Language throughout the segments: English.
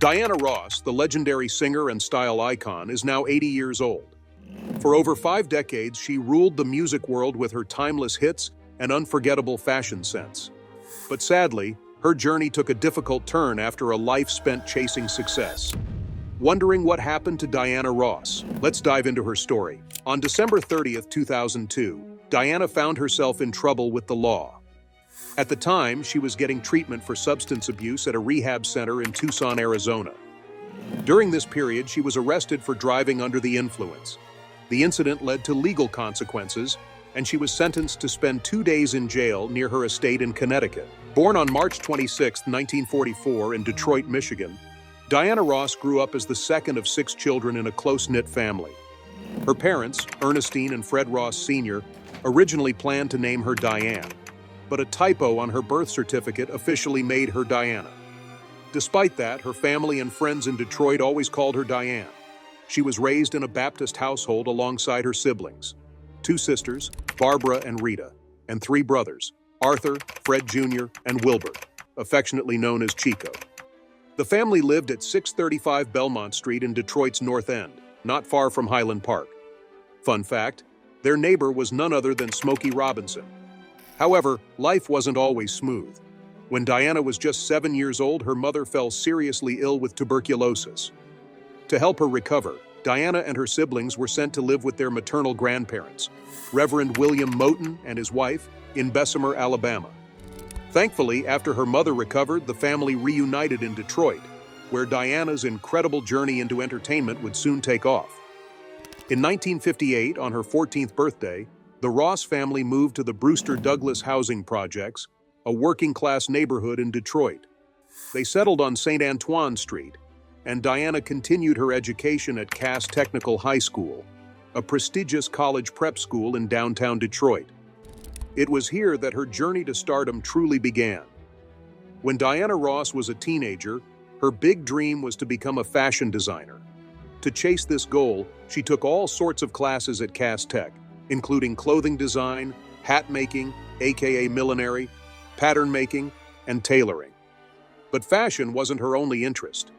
Diana Ross, the legendary singer and style icon, is now 80 years old. For over 5 decades, she ruled the music world with her timeless hits and unforgettable fashion sense. But sadly, her journey took a difficult turn after a life spent chasing success. Wondering what happened to Diana Ross? Let's dive into her story. On December 30th, 2002, Diana found herself in trouble with the law. At the time, she was getting treatment for substance abuse at a rehab center in Tucson, Arizona. During this period, she was arrested for driving under the influence. The incident led to legal consequences, and she was sentenced to spend 2 days in jail near her estate in Connecticut. Born on March 26, 1944 in Detroit, Michigan, Diana Ross grew up as the second of 6 children in a close-knit family. Her parents, Ernestine and Fred Ross Sr., originally planned to name her Diane, but a typo on her birth certificate officially made her Diana. Despite that, her family and friends in Detroit always called her Diane. She was raised in a Baptist household alongside her siblings, 2 sisters, Barbara and Rita, and 3 brothers, Arthur, Fred Jr., and Wilbert, affectionately known as Chico. The family lived at 635 Belmont Street in Detroit's North End, not far from Highland Park. Fun fact, their neighbor was none other than Smokey Robinson. However, life wasn't always smooth. When Diana was just 7 years old, her mother fell seriously ill with tuberculosis. To help her recover, Diana and her siblings were sent to live with their maternal grandparents, Reverend William Moten and his wife, in Bessemer, Alabama. Thankfully, after her mother recovered, the family reunited in Detroit, where Diana's incredible journey into entertainment would soon take off. In 1958, on her 14th birthday, the Ross family moved to the Brewster Douglas Housing Projects, a working-class neighborhood in Detroit. They settled on St. Antoine Street, and Diana continued her education at Cass Technical High School, a prestigious college prep school in downtown Detroit. It was here that her journey to stardom truly began. When Diana Ross was a teenager, her big dream was to become a fashion designer. To chase this goal, she took all sorts of classes at Cass Tech, including clothing design, hat making, aka millinery, pattern making, and tailoring. But fashion wasn't her only interest.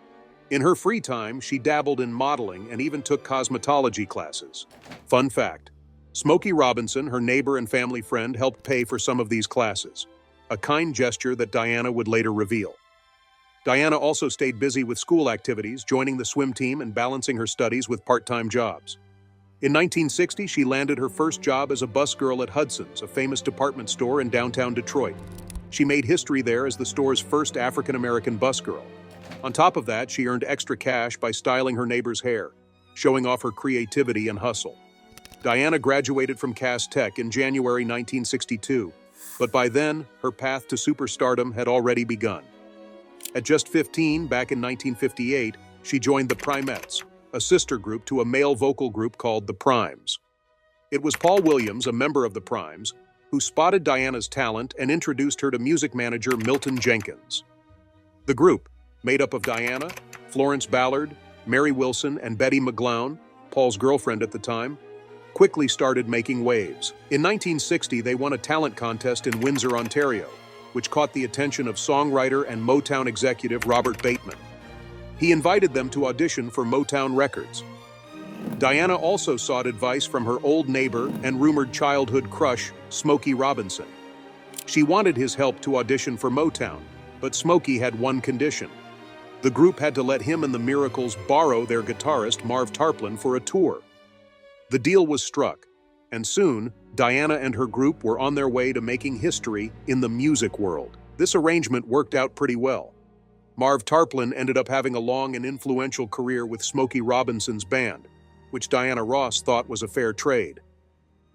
In her free time, she dabbled in modeling and even took cosmetology classes. Fun fact, Smokey Robinson, her neighbor and family friend, helped pay for some of these classes, a kind gesture that Diana would later reveal. Diana also stayed busy with school activities, joining the swim team and balancing her studies with part-time jobs. In 1960, she landed her first job as a busgirl at Hudson's, a famous department store in downtown Detroit. She made history there as the store's first African-American busgirl. On top of that, she earned extra cash by styling her neighbor's hair, showing off her creativity and hustle. Diana graduated from Cass Tech in January 1962, but by then, her path to superstardom had already begun. At just 15, back in 1958, she joined the Primettes, a sister group to a male vocal group called the Primes. It was Paul Williams, a member of the Primes, who spotted Diana's talent and introduced her to music manager Milton Jenkins. The group, made up of Diana, Florence Ballard, Mary Wilson, and Betty McGlown, Paul's girlfriend at the time, quickly started making waves. In 1960, they won a talent contest in Windsor, Ontario, which caught the attention of songwriter and Motown executive Robert Bateman. He invited them to audition for Motown Records. Diana also sought advice from her old neighbor and rumored childhood crush, Smokey Robinson. She wanted his help to audition for Motown, but Smokey had one condition. The group had to let him and the Miracles borrow their guitarist Marv Tarplin for a tour. The deal was struck, and soon, Diana and her group were on their way to making history in the music world. This arrangement worked out pretty well. Marv Tarplin ended up having a long and influential career with Smokey Robinson's band, which Diana Ross thought was a fair trade.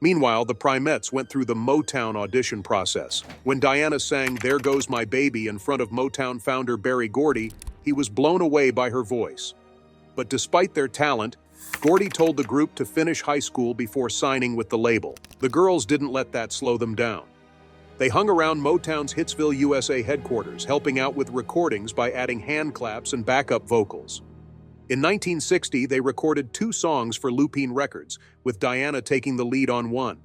Meanwhile, the Primettes went through the Motown audition process. When Diana sang "There Goes My Baby" in front of Motown founder Berry Gordy, he was blown away by her voice. But despite their talent, Gordy told the group to finish high school before signing with the label. The girls didn't let that slow them down. They hung around Motown's Hitsville, USA headquarters, helping out with recordings by adding hand claps and backup vocals. In 1960, they recorded 2 songs for Lupine Records, with Diana taking the lead on one.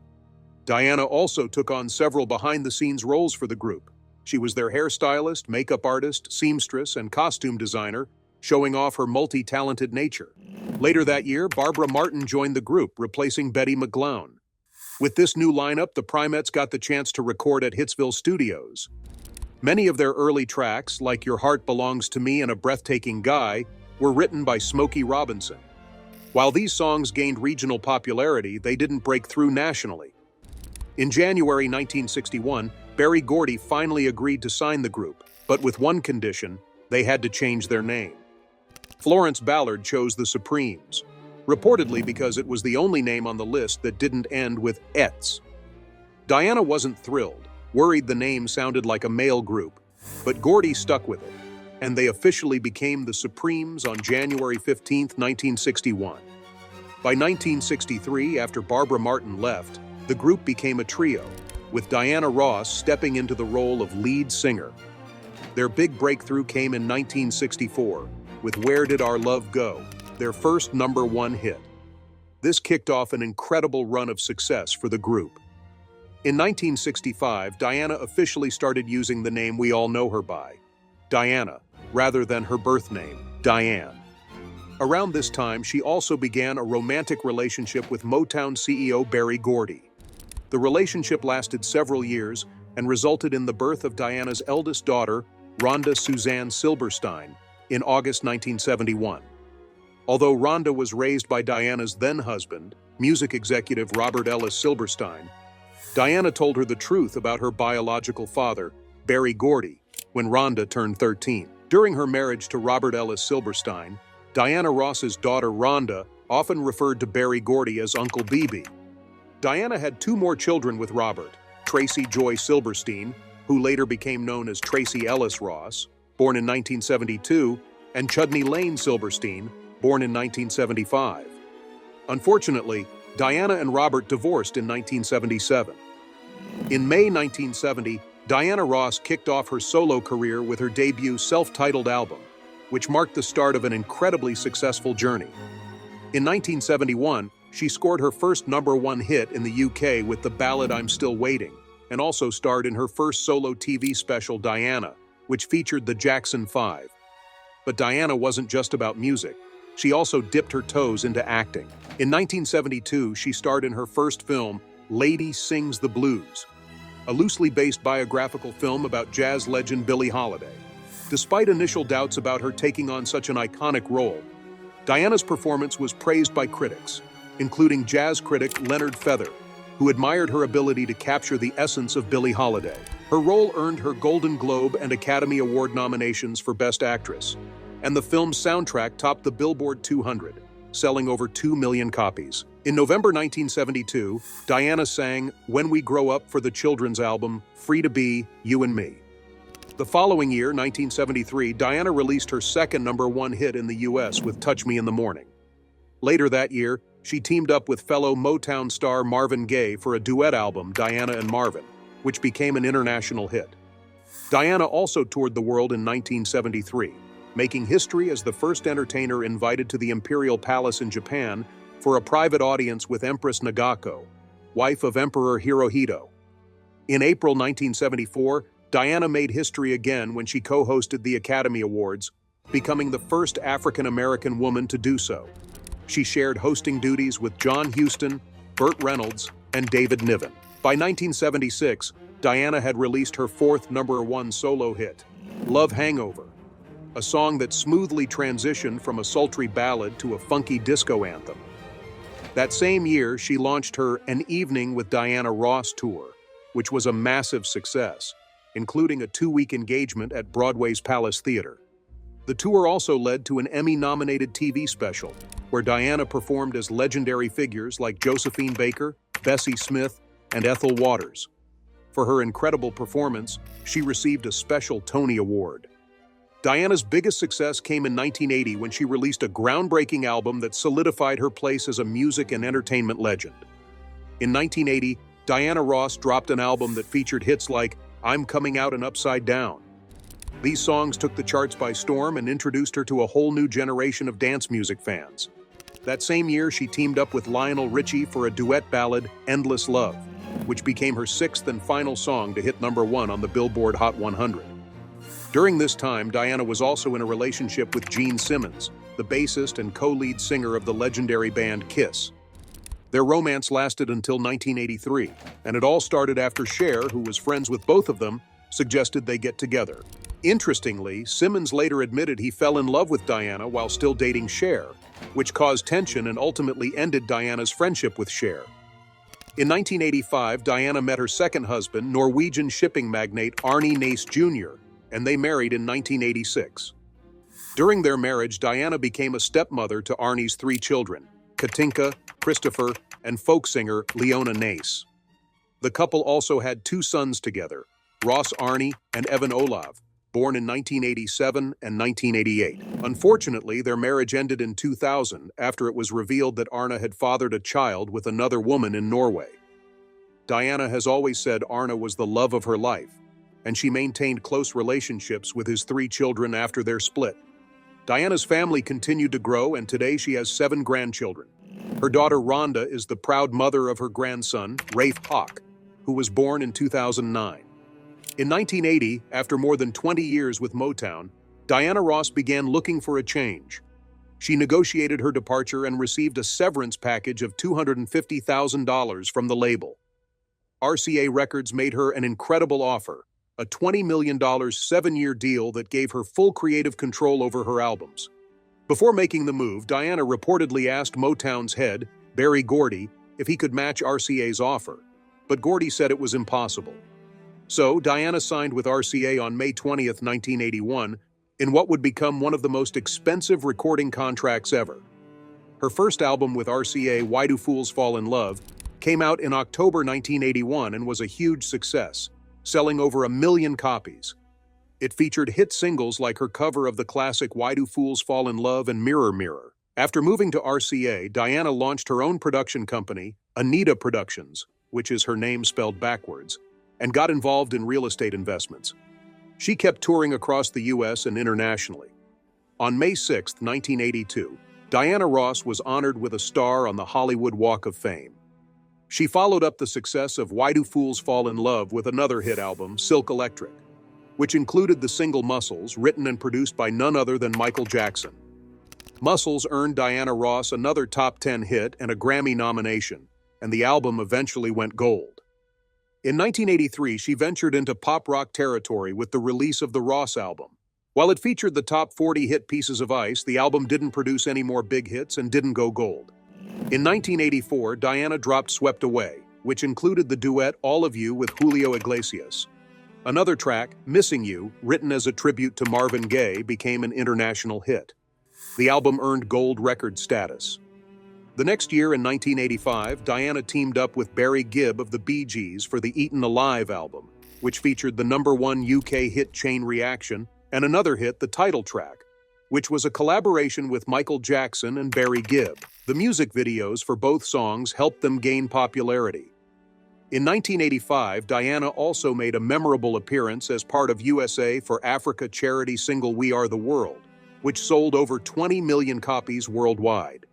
Diana also took on several behind-the-scenes roles for the group. She was their hairstylist, makeup artist, seamstress, and costume designer, showing off her multi-talented nature. Later that year, Barbara Martin joined the group, replacing Betty McGlown. With this new lineup, the Primettes got the chance to record at Hitsville Studios. Many of their early tracks, like Your Heart Belongs to Me and A Breathtaking Guy, were written by Smokey Robinson. While these songs gained regional popularity, they didn't break through nationally. In January 1961, Berry Gordy finally agreed to sign the group, but with one condition: they had to change their name. Florence Ballard chose the Supremes, reportedly because it was the only name on the list that didn't end with "ets." Diana wasn't thrilled, worried the name sounded like a male group, but Gordy stuck with it, and they officially became the Supremes on January 15, 1961. By 1963, after Barbara Martin left, the group became a trio, with Diana Ross stepping into the role of lead singer. Their big breakthrough came in 1964 with Where Did Our Love Go?, their first #1 hit. This kicked off an incredible run of success for the group. In 1965, Diana officially started using the name we all know her by, Diana, rather than her birth name, Diane. Around this time, she also began a romantic relationship with Motown CEO Berry Gordy. The relationship lasted several years and resulted in the birth of Diana's eldest daughter, Rhonda Suzanne Silberstein, in August 1971. Although Rhonda was raised by Diana's then-husband, music executive Robert Ellis Silberstein, Diana told her the truth about her biological father, Berry Gordy, when Rhonda turned 13. During her marriage to Robert Ellis Silberstein, Diana Ross's daughter Rhonda often referred to Berry Gordy as Uncle BB. Diana had 2 more children with Robert: Tracy Joy Silberstein, who later became known as Tracy Ellis Ross, born in 1972, and Chudney Lane Silberstein, born in 1975. Unfortunately, Diana and Robert divorced in 1977. In May 1970, Diana Ross kicked off her solo career with her debut self-titled album, which marked the start of an incredibly successful journey. In 1971, she scored her first #1 hit in the UK with the ballad I'm Still Waiting, and also starred in her first solo TV special, Diana, which featured the Jackson 5. But Diana wasn't just about music. She also dipped her toes into acting. In 1972, she starred in her first film, Lady Sings the Blues, a loosely based biographical film about jazz legend Billie Holiday. Despite initial doubts about her taking on such an iconic role, Diana's performance was praised by critics, including jazz critic Leonard Feather, who admired her ability to capture the essence of Billie Holiday. Her role earned her Golden Globe and Academy Award nominations for Best Actress, and the film's soundtrack topped the Billboard 200, selling over 2 million copies. In November 1972, Diana sang When We Grow Up for the children's album Free to Be, You and Me. The following year, 1973, Diana released her second #1 hit in the US with Touch Me in the Morning. Later that year, she teamed up with fellow Motown star Marvin Gaye for a duet album, Diana and Marvin, which became an international hit. Diana also toured the world in 1973, making history as the first entertainer invited to the Imperial Palace in Japan for a private audience with Empress Nagako, wife of Emperor Hirohito. In April 1974, Diana made history again when she co-hosted the Academy Awards, becoming the first African-American woman to do so. She shared hosting duties with John Huston, Burt Reynolds, and David Niven. By 1976, Diana had released her fourth #1 solo hit, Love Hangover, a song that smoothly transitioned from a sultry ballad to a funky disco anthem. That same year, she launched her An Evening with Diana Ross tour, which was a massive success, including a 2-week engagement at Broadway's Palace Theater. The tour also led to an Emmy-nominated TV special, where Diana performed as legendary figures like Josephine Baker, Bessie Smith, and Ethel Waters. For her incredible performance, she received a special Tony Award. Diana's biggest success came in 1980 when she released a groundbreaking album that solidified her place as a music and entertainment legend. In 1980, Diana Ross dropped an album that featured hits like I'm Coming Out and Upside Down. These songs took the charts by storm and introduced her to a whole new generation of dance music fans. That same year, she teamed up with Lionel Richie for a duet ballad, Endless Love, which became her 6th and final song to hit #1 on the Billboard Hot 100. During this time, Diana was also in a relationship with Gene Simmons, the bassist and co-lead singer of the legendary band Kiss. Their romance lasted until 1983, and it all started after Cher, who was friends with both of them, suggested they get together. Interestingly, Simmons later admitted he fell in love with Diana while still dating Cher, which caused tension and ultimately ended Diana's friendship with Cher. In 1985, Diana met her second husband, Norwegian shipping magnate Arne Nace Jr., and they married in 1986. During their marriage, Diana became a stepmother to Arne's 3 children, Katinka, Christopher, and folk singer Leona Nace. The couple also had 2 sons together, Ross Arne and Evan Olav, born in 1987 and 1988. Unfortunately, their marriage ended in 2000 after it was revealed that Arne had fathered a child with another woman in Norway. Diana has always said Arne was the love of her life, and she maintained close relationships with his 3 children after their split. Diana's family continued to grow, and today she has 7 grandchildren. Her daughter Rhonda is the proud mother of her grandson, Rafe Hawk, who was born in 2009. In 1980, after more than 20 years with Motown, Diana Ross began looking for a change. She negotiated her departure and received a severance package of $250,000 from the label. RCA Records made her an incredible offer, a $20 million 7-year deal that gave her full creative control over her albums. Before making the move, Diana reportedly asked Motown's head, Berry Gordy, if he could match RCA's offer, but Gordy said it was impossible. So, Diana signed with RCA on May 20, 1981, in what would become one of the most expensive recording contracts ever. Her first album with RCA, Why Do Fools Fall in Love, came out in October 1981 and was a huge success, selling over 1 million copies. It featured hit singles like her cover of the classic Why Do Fools Fall in Love and Mirror Mirror. After moving to RCA, Diana launched her own production company, Anita Productions, which is her name spelled backwards, and got involved in real estate investments. She kept touring across the U.S. and internationally. On May 6, 1982, Diana Ross was honored with a star on the Hollywood Walk of Fame. She followed up the success of Why Do Fools Fall in Love with another hit album, Silk Electric, which included the single Muscles, written and produced by none other than Michael Jackson. Muscles earned Diana Ross another top 10 hit and a Grammy nomination, and the album eventually went gold. In 1983, she ventured into pop rock territory with the release of the Ross album. While it featured the top 40 hit Pieces of Ice, the album didn't produce any more big hits and didn't go gold. In 1984, Diana dropped Swept Away, which included the duet All of You with Julio Iglesias. Another track, Missing You, written as a tribute to Marvin Gaye, became an international hit. The album earned gold record status. The next year, in 1985, Diana teamed up with Barry Gibb of the Bee Gees for the Eaten Alive album, which featured the #1 UK hit Chain Reaction and another hit, the title track, which was a collaboration with Michael Jackson and Barry Gibb. The music videos for both songs helped them gain popularity. In 1985, Diana also made a memorable appearance as part of USA for Africa charity single We Are the World, which sold over 20 million copies worldwide.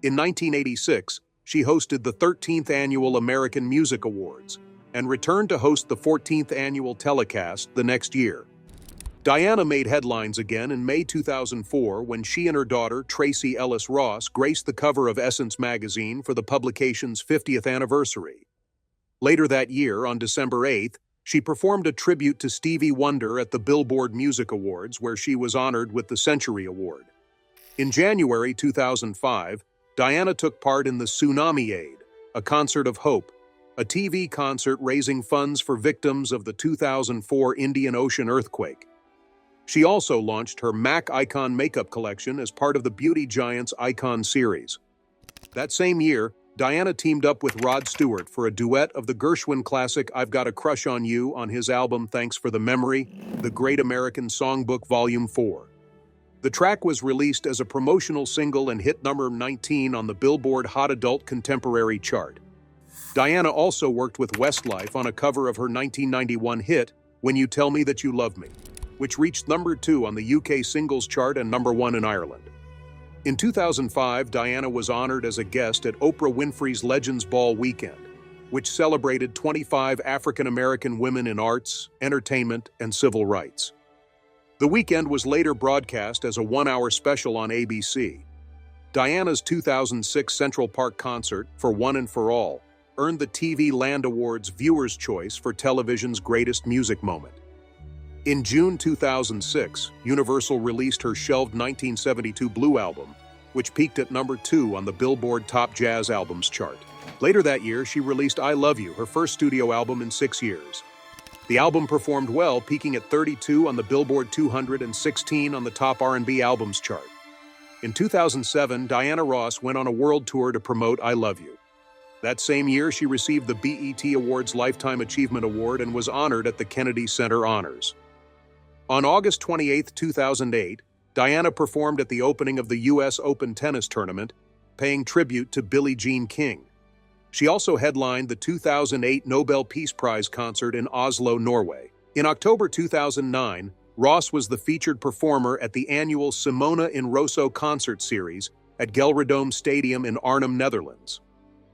In 1986, she hosted the 13th Annual American Music Awards and returned to host the 14th annual telecast the next year. Diana made headlines again in May 2004 when she and her daughter, Tracy Ellis Ross, graced the cover of Essence magazine for the publication's 50th anniversary. Later that year, on December 8th, she performed a tribute to Stevie Wonder at the Billboard Music Awards, where she was honored with the Century Award. In January 2005, Diana took part in the Tsunami Aid, a concert of hope, a TV concert raising funds for victims of the 2004 Indian Ocean earthquake. She also launched her MAC Icon makeup collection as part of the Beauty Giants Icon series. That same year, Diana teamed up with Rod Stewart for a duet of the Gershwin classic I've Got a Crush on You on his album Thanks for the Memory, The Great American Songbook Volume 4. The track was released as a promotional single and hit number 19 on the Billboard Hot Adult Contemporary chart. Diana also worked with Westlife on a cover of her 1991 hit, When You Tell Me That You Love Me, which reached number 2 on the UK singles chart and number 1 in Ireland. In 2005, Diana was honored as a guest at Oprah Winfrey's Legends Ball Weekend, which celebrated 25 African-American women in arts, entertainment, and civil rights. The weekend was later broadcast as a one-hour special on ABC. Diana's 2006 Central Park concert, For One and For All, earned the TV Land Awards Viewer's Choice for television's greatest music moment. In June 2006, Universal released her shelved 1972 Blue album, which peaked at number 2 on the Billboard Top Jazz Albums chart. Later that year, she released I Love You, her first studio album in 6 years. The album performed well, peaking at 32 on the Billboard 200 and 16 on the top R&B albums chart. In 2007, Diana Ross went on a world tour to promote I Love You. That same year, she received the BET Awards Lifetime Achievement Award and was honored at the Kennedy Center Honors. On August 28, 2008, Diana performed at the opening of the U.S. Open tennis tournament, paying tribute to Billie Jean King. She also headlined the 2008 Nobel Peace Prize concert in Oslo, Norway. In October 2009, Ross was the featured performer at the annual Simona in Rosso concert series at Gelredome Stadium in Arnhem, Netherlands.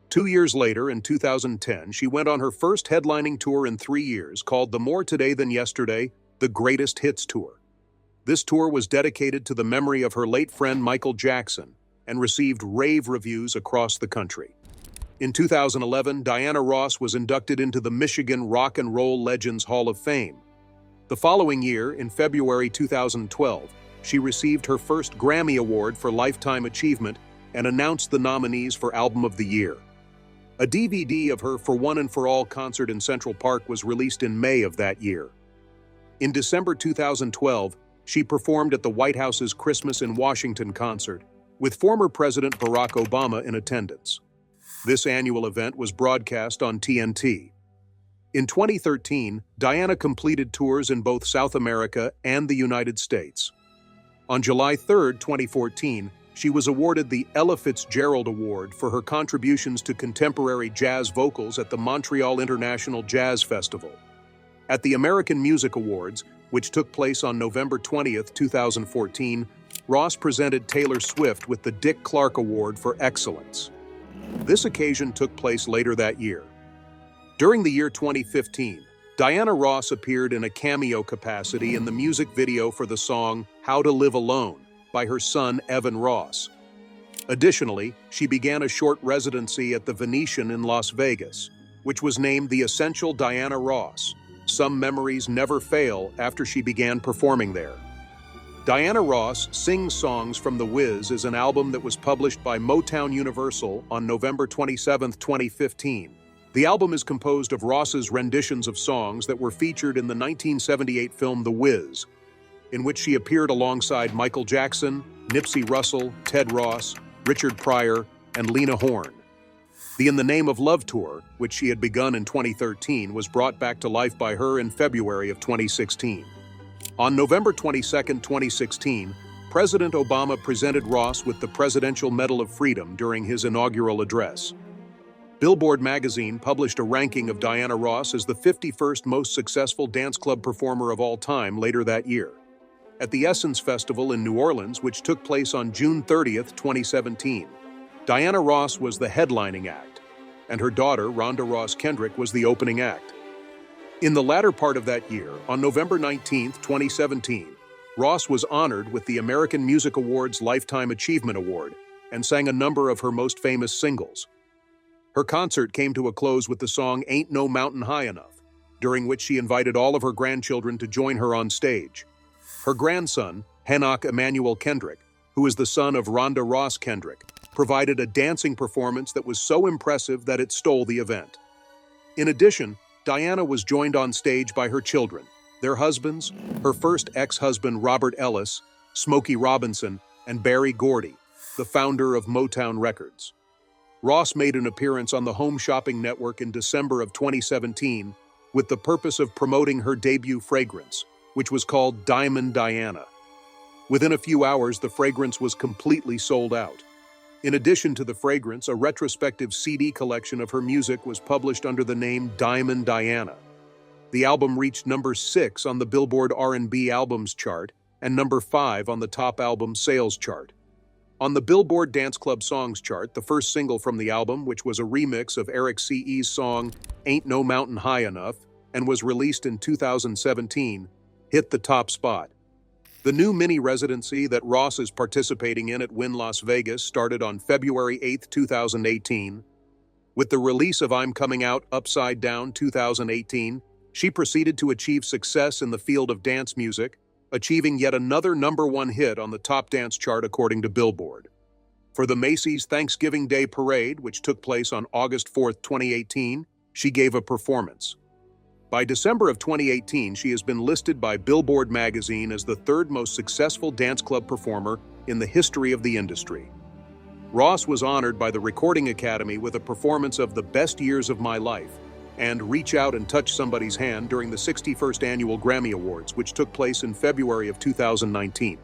2 years later, in 2010, she went on her first headlining tour in 3 years called the More Today Than Yesterday, The Greatest Hits Tour. This tour was dedicated to the memory of her late friend Michael Jackson and received rave reviews across the country. In 2011, Diana Ross was inducted into the Michigan Rock and Roll Legends Hall of Fame. The following year, in February 2012, she received her first Grammy Award for Lifetime Achievement and announced the nominees for Album of the Year. A DVD of her For One and For All concert in Central Park was released in May of that year. In December 2012, she performed at the White House's Christmas in Washington concert, with former President Barack Obama in attendance. This annual event was broadcast on TNT. In 2013, Diana completed tours in both South America and the United States. On July 3, 2014, she was awarded the Ella Fitzgerald Award for her contributions to contemporary jazz vocals at the Montreal International Jazz Festival. At the American Music Awards, which took place on November 20, 2014, Ross presented Taylor Swift with the Dick Clark Award for Excellence. This occasion took place later that year. During the year 2015, Diana Ross appeared in a cameo capacity in the music video for the song How to Live Alone by her son Evan Ross. Additionally, she began a short residency at the Venetian in Las Vegas, which was named the Essential Diana Ross. Some memories never fail after she began performing there. Diana Ross Sings Songs from the Wiz is an album that was published by Motown Universal on November 27, 2015. The album is composed of Ross's renditions of songs that were featured in the 1978 film The Wiz, in which she appeared alongside Michael Jackson, Nipsey Russell, Ted Ross, Richard Pryor, and Lena Horne. The In the Name of Love tour, which she had begun in 2013, was brought back to life by her in February of 2016. On November 22, 2016, President Obama presented Ross with the Presidential Medal of Freedom during his inaugural address. Billboard magazine published a ranking of Diana Ross as the 51st most successful dance club performer of all time later that year. At the Essence Festival in New Orleans, which took place on June 30, 2017, Diana Ross was the headlining act, and her daughter, Rhonda Ross Kendrick, was the opening act. In the latter part of that year, on November 19, 2017, Ross was honored with the American Music Awards Lifetime Achievement Award and sang a number of her most famous singles. Her concert came to a close with the song Ain't No Mountain High Enough, during which she invited all of her grandchildren to join her on stage. Her grandson, Henoch Emmanuel Kendrick, who is the son of Rhonda Ross Kendrick, provided a dancing performance that was so impressive that it stole the event. In addition, Diana was joined on stage by her children, their husbands, her first ex-husband Robert Ellis, Smokey Robinson, and Berry Gordy, the founder of Motown Records. Ross made an appearance on the Home Shopping Network in December of 2017 with the purpose of promoting her debut fragrance, which was called Diamond Diana. Within a few hours, the fragrance was completely sold out. In addition to the fragrance, a retrospective CD collection of her music was published under the name Diamond Diana. The album reached number 6 on the Billboard R&B Albums chart and number 5 on the Top Album Sales chart. On the Billboard Dance Club Songs chart, the first single from the album, which was a remix of Eric C.E.'s song Ain't No Mountain High Enough and was released in 2017, hit the top spot. The new mini-residency that Ross is participating in at Wynn Las Vegas started on February 8, 2018. With the release of I'm Coming Out Upside Down 2018, she proceeded to achieve success in the field of dance music, achieving yet another #1 hit on the top dance chart according to Billboard. For the Macy's Thanksgiving Day Parade, which took place on August 4, 2018, she gave a performance. By December of 2018, she has been listed by Billboard magazine as the third most successful dance club performer in the history of the industry. Ross was honored by the Recording Academy with a performance of The Best Years of My Life and Reach Out and Touch Somebody's Hand during the 61st Annual Grammy Awards, which took place in February of 2019.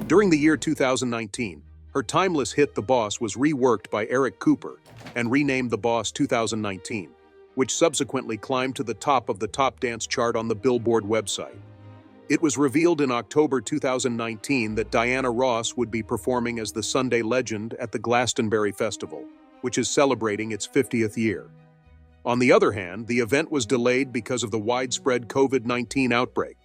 During the year 2019, her timeless hit The Boss was reworked by Eric Cooper and renamed The Boss 2019, which subsequently climbed to the top of the top dance chart on the Billboard website. It was revealed in October 2019 that Diana Ross would be performing as the Sunday Legend at the Glastonbury Festival, which is celebrating its 50th year. On the other hand, the event was delayed because of the widespread COVID-19 outbreak.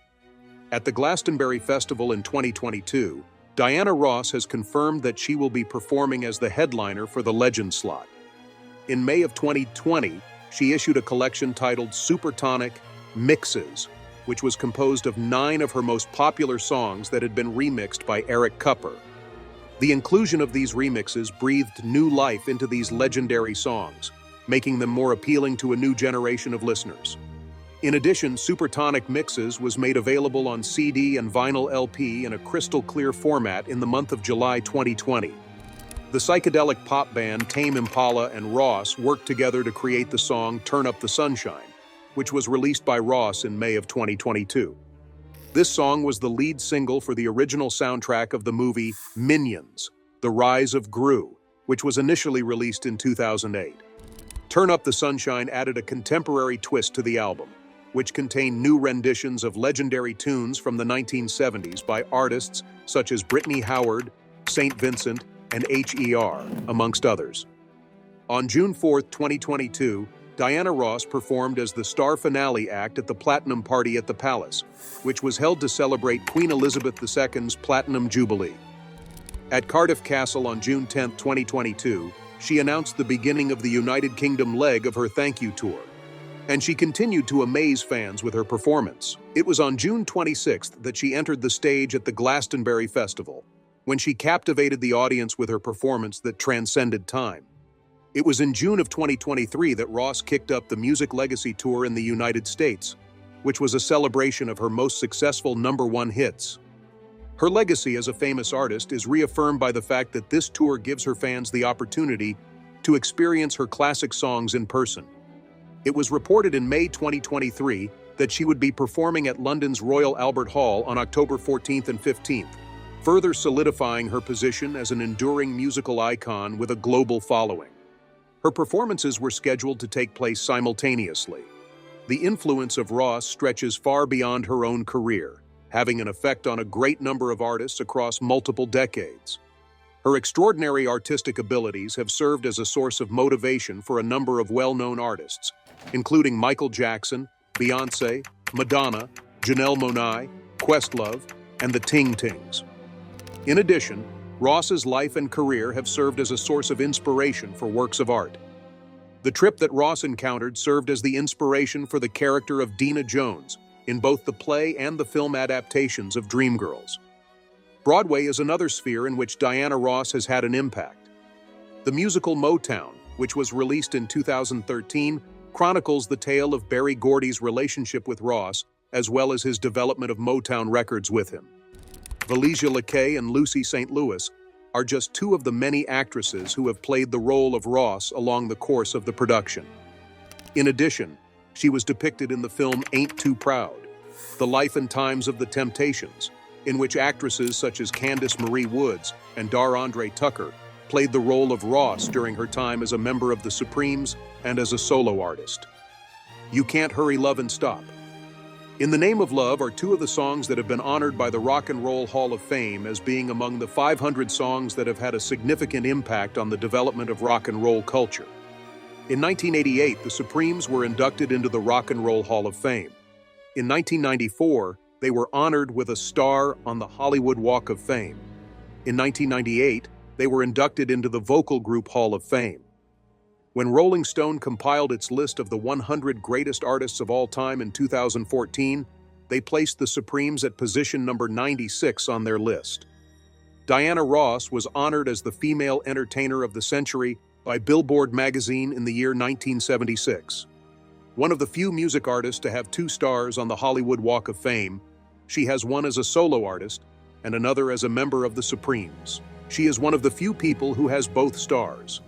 At the Glastonbury Festival in 2022, Diana Ross has confirmed that she will be performing as the headliner for the Legend slot. In May of 2020, she issued a collection titled Supertonic Mixes, which was composed of 9 of her most popular songs that had been remixed by Eric Cooper. The inclusion of these remixes breathed new life into these legendary songs, making them more appealing to a new generation of listeners. In addition, Supertonic Mixes was made available on CD and vinyl LP in a crystal clear format in the month of July 2020. The psychedelic pop band Tame Impala and Ross worked together to create the song Turn Up the Sunshine, which was released by Ross in May of 2022. This song was the lead single for the original soundtrack of the movie Minions: The Rise of Gru, which was initially released in 2008. Turn Up the Sunshine added a contemporary twist to the album, which contained new renditions of legendary tunes from the 1970s by artists such as Brittany Howard, St. Vincent, and H.E.R., amongst others. On June 4, 2022, Diana Ross performed as the star finale act at the Platinum Party at the Palace, which was held to celebrate Queen Elizabeth II's Platinum Jubilee. At Cardiff Castle on June 10, 2022, she announced the beginning of the United Kingdom leg of her thank you tour, and she continued to amaze fans with her performance. It was on June 26th that she entered the stage at the Glastonbury Festival, when she captivated the audience with her performance that transcended time. It was in June of 2023 that Ross kicked up the Music Legacy Tour in the United States, which was a celebration of her most successful #1 hits. Her legacy as a famous artist is reaffirmed by the fact that this tour gives her fans the opportunity to experience her classic songs in person. It was reported in May 2023 that she would be performing at London's Royal Albert Hall on October 14th and 15th, further solidifying her position as an enduring musical icon with a global following. Her performances were scheduled to take place simultaneously. The influence of Ross stretches far beyond her own career, having an effect on a great number of artists across multiple decades. Her extraordinary artistic abilities have served as a source of motivation for a number of well-known artists, including Michael Jackson, Beyoncé, Madonna, Janelle Monáe, Questlove, and the Ting Tings. In addition, Ross's life and career have served as a source of inspiration for works of art. The trip that Ross encountered served as the inspiration for the character of Dina Jones in both the play and the film adaptations of Dreamgirls. Broadway is another sphere in which Diana Ross has had an impact. The musical Motown, which was released in 2013, chronicles the tale of Berry Gordy's relationship with Ross, as well as his development of Motown Records with him. Valencia Lakay and Lucy St. Louis are just 2 of the many actresses who have played the role of Ross along the course of the production. In addition, she was depicted in the film Ain't Too Proud, The Life and Times of the Temptations, in which actresses such as Candace Marie Woods and Dar Andre Tucker played the role of Ross during her time as a member of the Supremes and as a solo artist. You Can't Hurry Love and Stop. In the Name of Love are 2 of the songs that have been honored by the Rock and Roll Hall of Fame as being among the 500 songs that have had a significant impact on the development of rock and roll culture. In 1988, the Supremes were inducted into the Rock and Roll Hall of Fame. In 1994, they were honored with a star on the Hollywood Walk of Fame. In 1998, they were inducted into the Vocal Group Hall of Fame. When Rolling Stone compiled its list of the 100 greatest artists of all time in 2014, they placed the Supremes at position number 96 on their list. Diana Ross was honored as the Female Entertainer of the Century by Billboard magazine in the year 1976. One of the few music artists to have 2 stars on the Hollywood Walk of Fame, she has one as a solo artist and another as a member of the Supremes. She is one of the few people who has both stars.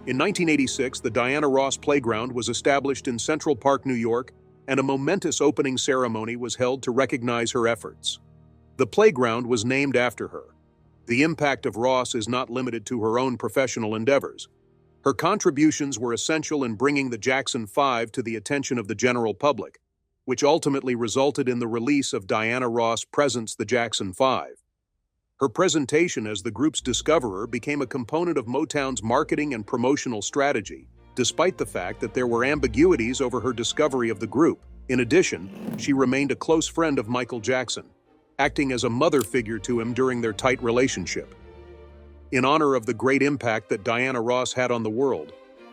In 1986, the Diana Ross Playground was established in Central Park, New York, and a momentous opening ceremony was held to recognize her efforts. The playground was named after her. The impact of Ross is not limited to her own professional endeavors. Her contributions were essential in bringing the Jackson 5 to the attention of the general public, which ultimately resulted in the release of Diana Ross Presents the Jackson 5. Her presentation as the group's discoverer became a component of Motown's marketing and promotional strategy, despite the fact that there were ambiguities over her discovery of the group. In addition, she remained a close friend of Michael Jackson, acting as a mother figure to him during their tight relationship. In honor of the great impact that Diana Ross had on the world,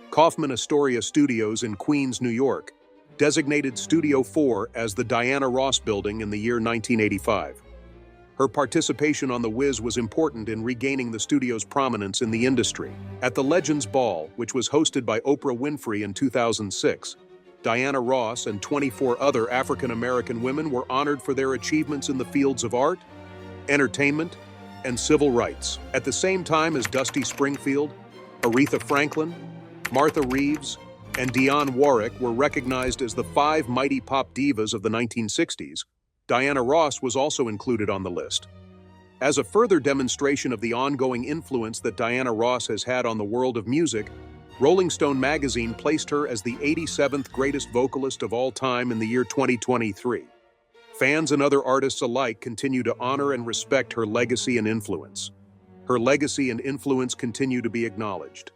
Kaufman Astoria Studios in Queens, New York, designated Studio 4 as the Diana Ross Building in the year 1985. Her participation on The Wiz was important in regaining the studio's prominence in the industry. At the Legends Ball, which was hosted by Oprah Winfrey in 2006, Diana Ross and 24 other African-American women were honored for their achievements in the fields of art, entertainment, and civil rights. At the same time as Dusty Springfield, Aretha Franklin, Martha Reeves, and Dionne Warwick were recognized as the 5 mighty pop divas of the 1960s, Diana Ross was also included on the list. As a further demonstration of the ongoing influence that Diana Ross has had on the world of music, Rolling Stone magazine placed her as the 87th greatest vocalist of all time in the year 2023. Fans and other artists alike continue to honor and respect her legacy and influence. Her legacy and influence continue to be acknowledged.